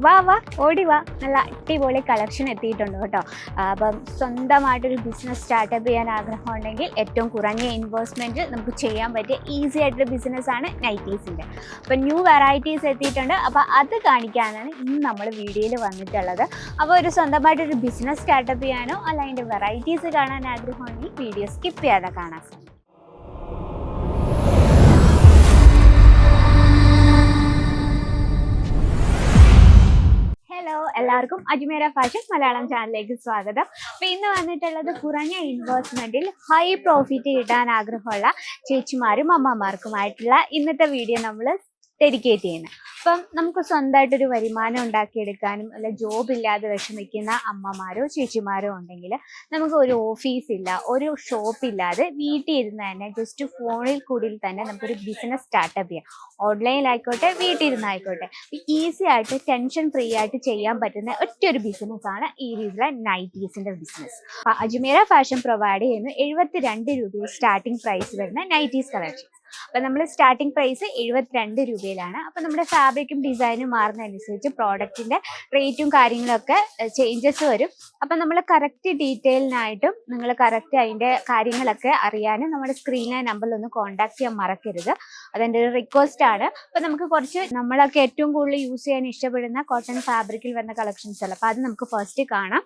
വാ വാ ഓടി വാ. നല്ല അടിപൊളി കളക്ഷൻ എത്തിയിട്ടുണ്ട് കേട്ടോ. അപ്പം സ്വന്തമായിട്ടൊരു ബിസിനസ് സ്റ്റാർട്ടപ്പ് ചെയ്യാൻ ആഗ്രഹം ഉണ്ടെങ്കിൽ ഏറ്റവും കുറഞ്ഞ ഇൻവെസ്റ്റ്മെൻറ്റ് നമുക്ക് ചെയ്യാൻ പറ്റിയ ഈസി ആയിട്ടൊരു ബിസിനസ്സാണ് നൈറ്റീസിൻ്റെ. അപ്പം ന്യൂ വെറൈറ്റീസ് എത്തിയിട്ടുണ്ട്. അപ്പോൾ അത് കാണിക്കാനാണ് ഇന്ന് നമ്മൾ വീഡിയോയിൽ വന്നിട്ടുള്ളത്. അപ്പോൾ ഒരു സ്വന്തമായിട്ടൊരു ബിസിനസ് സ്റ്റാർട്ടപ്പ് ചെയ്യാനോ അല്ല അതിൻ്റെ വെറൈറ്റീസ് കാണാൻ ആഗ്രഹമുണ്ടെങ്കിൽ വീഡിയോ സ്കിപ്പ് ചെയ്യാതെ കാണാം. ഹലോ, എല്ലാവർക്കും അജ്മീര ഫാഷൻ മലയാളം ചാനലിലേക്ക് സ്വാഗതം. അപ്പോൾ ഇന്ന് വന്നിട്ടുള്ളത് കുറഞ്ഞ ഇൻവെസ്റ്റ്മെൻറ്റിൽ ഹൈ പ്രോഫിറ്റ് കിട്ടാൻ ആഗ്രഹമുള്ള ചേച്ചിമാരും അമ്മമാർക്കുമായിട്ടുള്ള ഇന്നത്തെ വീഡിയോ നമ്മൾ ഡെഡിക്കേറ്റ് ചെയ്യുന്നത്. അപ്പം നമുക്ക് സ്വന്തമായിട്ടൊരു വരുമാനം ഉണ്ടാക്കിയെടുക്കാനും അല്ല ജോബ് ഇല്ലാതെ വിഷമിക്കുന്ന അമ്മമാരോ ചേച്ചിമാരോ ഉണ്ടെങ്കിൽ നമുക്ക് ഒരു ഓഫീസില്ല, ഒരു ഷോപ്പില്ലാതെ വീട്ടിൽ ഇരുന്ന് തന്നെ ജസ്റ്റ് ഫോണിൽ കൂടി തന്നെ നമുക്കൊരു ബിസിനസ് സ്റ്റാർട്ടപ്പ് ചെയ്യാം. ഓൺലൈനിലായിക്കോട്ടെ വീട്ടിൽ ഇരുന്നായിക്കോട്ടെ ഈസി ആയിട്ട് ടെൻഷൻ ഫ്രീ ആയിട്ട് ചെയ്യാൻ പറ്റുന്ന ഒറ്റൊരു ബിസിനസ്സാണ് ഈ രീതിയിലെ നൈറ്റീസിൻ്റെ ബിസിനസ്. അജ്മീര ഫാഷൻ പ്രൊവൈഡ് ചെയ്യുന്ന 72 രൂപയിൽ സ്റ്റാർട്ടിംഗ് പ്രൈസ് വരുന്ന നൈറ്റീസ് കളക്ഷൻ. അപ്പം നമ്മൾ സ്റ്റാർട്ടിംഗ് പ്രൈസ് 72 രൂപയിലാണ്. അപ്പം നമ്മുടെ ഫാബ്രിക്കും ഡിസൈനും മാറുന്നതനുസരിച്ച് പ്രോഡക്റ്റിൻ്റെ റേറ്റും കാര്യങ്ങളൊക്കെ ചേഞ്ചസ് വരും. അപ്പം നമ്മൾ കറക്റ്റ് ഡീറ്റെയിലിനായിട്ടും നിങ്ങൾ കറക്റ്റ് അതിൻ്റെ കാര്യങ്ങളൊക്കെ അറിയാനും നമ്മുടെ സ്ക്രീനിലെ നമ്പറിൽ ഒന്ന് കോൺടാക്ട് ചെയ്യാൻ മറക്കരുത്. അതെൻ്റെ ഒരു റിക്വസ്റ്റ് ആണ്. അപ്പം നമുക്ക് കുറച്ച് നമ്മളൊക്കെ ഏറ്റവും കൂടുതൽ യൂസ് ചെയ്യാൻ ഇഷ്ടപ്പെടുന്ന കോട്ടൺ ഫാബ്രിക്കിൽ വരുന്ന കളക്ഷൻസ് അല്ല. അപ്പം അത് നമുക്ക് ഫസ്റ്റ് കാണാം.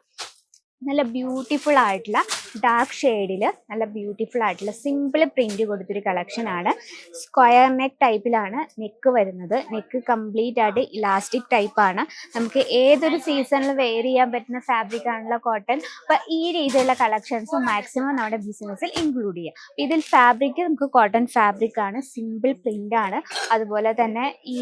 നല്ല ബ്യൂട്ടിഫുൾ ആയിട്ടുള്ള ഡാർക്ക് ഷെയ്ഡിൽ നല്ല ബ്യൂട്ടിഫുൾ ആയിട്ടുള്ള സിമ്പിൾ പ്രിന്റ് കൊടുത്തൊരു കളക്ഷനാണ്. സ്ക്വയർ നെക്ക് ടൈപ്പിലാണ് നെക്ക് വരുന്നത്. നെക്ക് കംപ്ലീറ്റ് ആയിട്ട് ഇലാസ്റ്റിക് ടൈപ്പാണ്. നമുക്ക് ഏതൊരു സീസണിൽ വെയർ ചെയ്യാൻ പറ്റുന്ന ഫാബ്രിക് ആണല്ലോ കോട്ടൺ. അപ്പോൾ ഈ രീതിയിലുള്ള കളക്ഷൻസ് മാക്സിമം നമ്മുടെ ബിസിനസ്സിൽ ഇൻക്ലൂഡ് ചെയ്യാം. ഇതിൽ ഫാബ്രിക് നമുക്ക് കോട്ടൺ ഫാബ്രിക് ആണ്, സിമ്പിൾ പ്രിന്റ് ആണ്. അതുപോലെ തന്നെ ഈ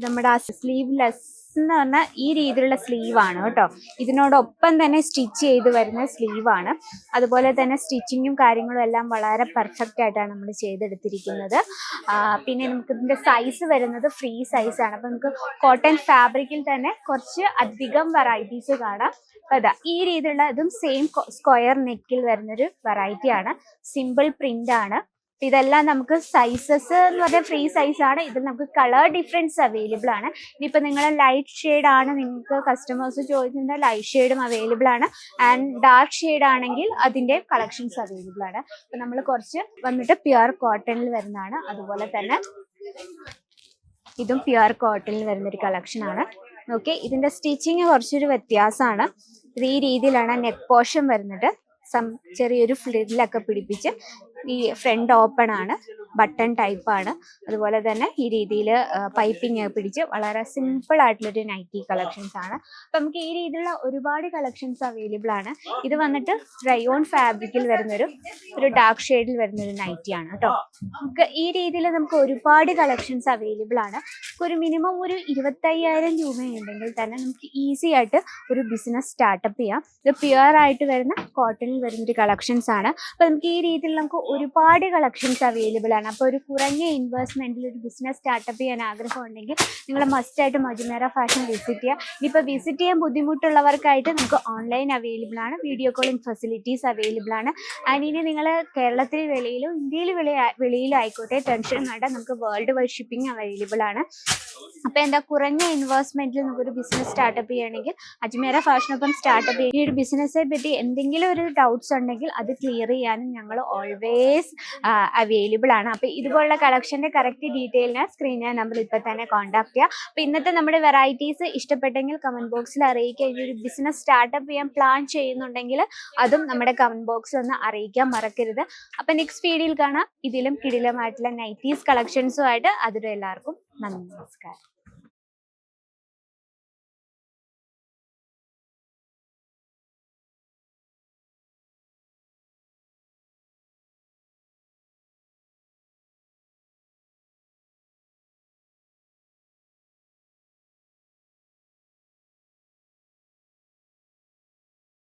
നമ്മുടെ ആ സ്ലീവ്ലെസ് എന്ന് പറഞ്ഞാൽ ഈ രീതിയിലുള്ള സ്ലീവാണ് കേട്ടോ. ഇതിനോടൊപ്പം തന്നെ സ്റ്റിച്ച് ചെയ്ത് വരുന്ന സ്ലീവാണ്. അതുപോലെ തന്നെ സ്റ്റിച്ചിങ്ങും കാര്യങ്ങളും എല്ലാം വളരെ പെർഫെക്റ്റ് ആയിട്ടാണ് നമ്മൾ ചെയ്തെടുത്തിരിക്കുന്നത്. പിന്നെ നമുക്ക് ഇതിൻ്റെ സൈസ് വരുന്നത് ഫ്രീ സൈസാണ്. അപ്പം നമുക്ക് കോട്ടൺ ഫാബ്രിക്കിൽ തന്നെ കുറച്ച് അധികം വെറൈറ്റീസ് കാണാം. അപ്പോൾ അതാ ഈ രീതിയിലുള്ള ഇതും സെയിം സ്ക്വയർ നെക്കിൽ വരുന്നൊരു വെറൈറ്റിയാണ്. സിമ്പിൾ പ്രിന്റ് ആണ്. ഇതെല്ലാം നമുക്ക് സൈസസ് എന്ന് പറഞ്ഞാൽ ഫ്രീ സൈസാണ്. ഇതിൽ നമുക്ക് കളർ ഡിഫറൻസ് അവൈലബിൾ ആണ്. ഇനിയിപ്പോൾ നിങ്ങൾ ലൈറ്റ് ഷെയ്ഡ് ആണ് നിങ്ങൾക്ക് കസ്റ്റമേഴ്സ് ചോദിച്ചിട്ടുണ്ടെങ്കിൽ ലൈറ്റ് ഷെയ്ഡും അവൈലബിൾ ആണ്. ആൻഡ് ഡാർക്ക് ഷെയ്ഡ് ആണെങ്കിൽ അതിൻ്റെ കളക്ഷൻസ് അവൈലബിൾ ആണ്. അപ്പം നമ്മൾ കുറച്ച് വന്നിട്ട് പ്യുർ കോട്ടണിൽ വരുന്നതാണ്. അതുപോലെ തന്നെ ഇതും പ്യുർ കോട്ടണിൽ വരുന്നൊരു കളക്ഷനാണ്. ഓക്കെ, ഇതിൻ്റെ സ്റ്റിച്ചിങ് കുറച്ചൊരു വ്യത്യാസമാണ്. ഇത് ഈ രീതിയിലാണ് നെക്ക് പോർഷൻ വരുന്നത്. ചെറിയൊരു ഫ്ലില്ലൊക്കെ പിടിപ്പിച്ച് ഈ ഫ്രണ്ട് ഓപ്പൺ ആണ്, ബട്ടൺ ടൈപ്പാണ്. അതുപോലെ തന്നെ ഈ രീതിയിൽ പൈപ്പിംഗ് പിടിച്ച് വളരെ സിമ്പിൾ ആയിട്ടുള്ളൊരു നൈറ്റി കളക്ഷൻസ് ആണ്. അപ്പം നമുക്ക് ഈ രീതിയിലുള്ള ഒരുപാട് കളക്ഷൻസ് അവൈലബിൾ ആണ്. ഇത് വന്നിട്ട് റയോൺ ഫാബ്രിക്കിൽ വരുന്നൊരു ഡാർക്ക് ഷെയ്ഡിൽ വരുന്നൊരു നൈറ്റിയാണ് കേട്ടോ. നമുക്ക് ഈ രീതിയിൽ നമുക്ക് ഒരുപാട് കളക്ഷൻസ് അവൈലബിൾ ആണ്. ഒരു മിനിമം ഒരു 25,000 രൂപയുണ്ടെങ്കിൽ തന്നെ നമുക്ക് ഈസി ആയിട്ട് ഒരു ബിസിനസ് സ്റ്റാർട്ടപ്പ് ചെയ്യാം. ഇത് പ്യുവർ ആയിട്ട് വരുന്ന കോട്ടണിൽ വരുന്നൊരു കളക്ഷൻസ് ആണ്. അപ്പോൾ നമുക്ക് ഈ രീതിയിൽ നമുക്ക് ഒരുപാട് കളക്ഷൻസ് അവൈലബിൾ ആണ്. അപ്പോൾ ഒരു കുറഞ്ഞ ഇൻവെസ്റ്റ്മെൻറ്റിൽ ഒരു ബിസിനസ് സ്റ്റാർട്ടപ്പ് ചെയ്യാൻ ആഗ്രഹം ഉണ്ടെങ്കിൽ നിങ്ങൾ മസ്റ്റായിട്ട് അജ്മീര ഫാഷൻ വിസിറ്റ് ചെയ്യുക. ഇനിയിപ്പോൾ വിസിറ്റ് ചെയ്യാൻ ബുദ്ധിമുട്ടുള്ളവർക്കായിട്ട് നമുക്ക് ഓൺലൈൻ അവൈലബിൾ ആണ്. വീഡിയോ കോളിംഗ് ഫെസിലിറ്റീസ് അവൈലബിൾ ആണ്. ആൻഡ് ഇനി നിങ്ങൾ കേരളത്തിൽ വെളിയിലോ ഇന്ത്യയിൽ വെളിയിലോ ആയിക്കോട്ടെ ടെൻഷൻ വേണ്ട, നമുക്ക് വേൾഡ് വൈഡ് ഷിപ്പിംഗ് അവൈലബിൾ ആണ്. അപ്പോൾ എന്താ കുറഞ്ഞ ഇൻവെസ്റ്റ്മെൻറ്റിൽ നമുക്കൊരു ബിസിനസ് സ്റ്റാർട്ടപ്പ് ചെയ്യണമെങ്കിൽ അജ്മീര ഫാഷനൊപ്പം സ്റ്റാർട്ടപ്പ് ചെയ്യുക. ഈ ഒരു ബിസിനസ്സെ പറ്റി എന്തെങ്കിലും ഒരു ഡൗട്ട്സ് ഉണ്ടെങ്കിൽ അത് ക്ലിയർ ചെയ്യാനും ഞങ്ങൾ ഓൾവേസ് അവൈലബിൾ ആണ്. അപ്പോൾ ഇതുപോലുള്ള കളക്ഷൻ്റെ കറക്റ്റ് ഡീറ്റെയിലിന് സ്ക്രീനിലെ നമ്പർ ഇപ്പോൾ തന്നെ കോൺടാക്ട് ചെയ്യുക. അപ്പോൾ ഇന്നത്തെ നമ്മുടെ വെറൈറ്റീസ് ഇഷ്ടപ്പെട്ടെങ്കിൽ കമൻറ്റ് ബോക്സിൽ അറിയിക്കുക. ഈ ഒരു ബിസിനസ് സ്റ്റാർട്ടപ്പ് ചെയ്യാൻ പ്ലാൻ ചെയ്യുന്നുണ്ടെങ്കിൽ അതും നമ്മുടെ കമൻറ്റ് ബോക്സിൽ ഒന്ന് അറിയിക്കാൻ മറക്കരുത്. അപ്പോൾ നെക്സ്റ്റ് വീഡിയോയിൽ കാണാം ഇതിലും കിടിലമായിട്ടുള്ള നൈറ്റീസ് കളക്ഷൻസുമായിട്ട്. അതിലും എല്ലാവർക്കും നന്ദി, നമസ്കാരം.